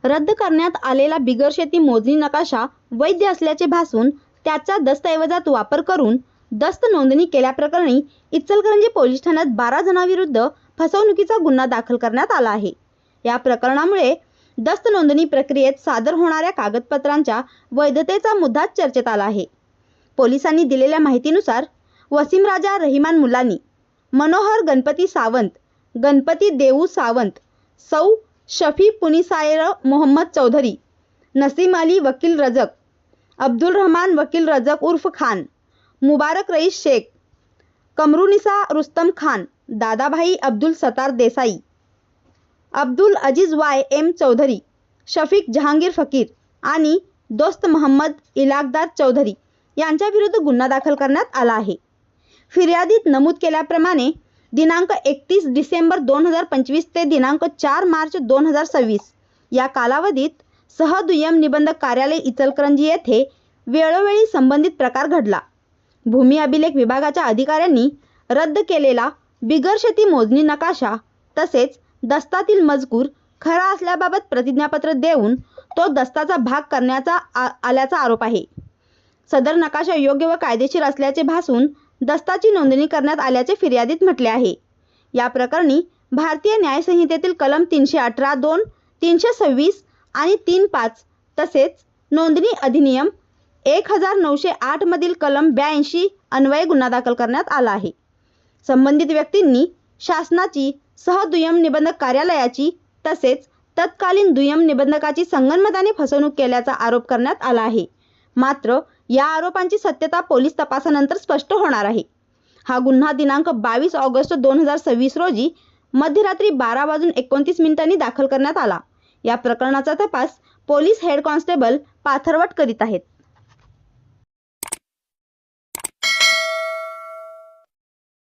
रद्द करण्यात आलेला बिगर शेती मोजणी नकाशा वैध असल्याचे भासून त्याचा दस्तऐवजात वापर करून दस्त नोंदणी केल्याप्रकरणी इचलकरंजी पोलीस ठाण्यात 12 जणांविरुद्ध फसवणुकीचा गुन्हा दाखल करण्यात आला आहे। या प्रकरणामुळे दस्त नोंदणी प्रक्रियेत सादर होणाऱ्या कागदपत्रांच्या वैधतेचा मुद्दा चर्चेत आला आहे। पोलिसांनी दिलेल्या माहितीनुसार वसीमराजा रहिमान मुलानी, मनोहर गणपती सावंत, गणपती देऊ सावंत, सौ शफी पुनिसायर मोहम्मद चौधरी, नसीम अली वकील रजक, अब्दुल रहमान वकील रजक उर्फ खान, मुबारक रईस शेख, कमरुनिसा रुस्तम खान, दादाभाई अब्दुल सत्तार देसाई, अब्दुल अजीज वाय एम चौधरी, शफीक जहांगीर फकीर आणि दोस्त मोहम्मद इलाकदार चौधरी यांच्याविरुद्ध गुन्हा दाखल करण्यात आला आहे। फिर्यादीत नमूद केल्याप्रमाणे दिनांक 31 डिसेंबर 2025 ते दिनांक 4 मार्च 2026 या कालावधीत सहदुय्यम निबंधक कार्यालय इचलकरंजी येथे वेळोवेळी संबंधित प्रकार घडला। भूमी अभिलेख विभागाच्या अधिकाऱ्यांनी रद्द केलेला बिगर शेती मोजणी नकाशा तसेच दस्तातील मजकूर खरा असल्याबाबत प्रतिज्ञापत्र देऊन तो दस्ताचा भाग करण्याचा आल्याचा आरोप आहे। सदर नकाशा योग्य व कायदेशीर असल्याचे भासून दस्ताची नोंदणी करण्यात आल्याचे फिर्यादीत म्हटले आहे। या प्रकरणी भारतीय न्याय संहितेतील कलम 318(2), 326 आणि 3(5) तसेच नोंदणी अधिनियम 1908 मधील कलम 82 अन्वये गुन्हा दाखल करण्यात आला आहे। संबंधित व्यक्तींनी शासनाची, सहदुय्यम निबंधक कार्यालयाची तसेच तत्कालीन दुय्यम निबंधकाची संगनमताने फसवणूक केल्याचा आरोप करण्यात आला आहे। मात्र या आरोपांची सत्यता पोलीस तपासानंतर स्पष्ट होणार आहे। हा गुन्हा दिनांक 22 ऑगस्ट 2026 रोजी मध्यरात्री 12:29 दाखल करण्यात आला। या प्रकरणाचा तपास पोलीस हेड कॉन्स्टेबल पाथरवट करीत आहेत।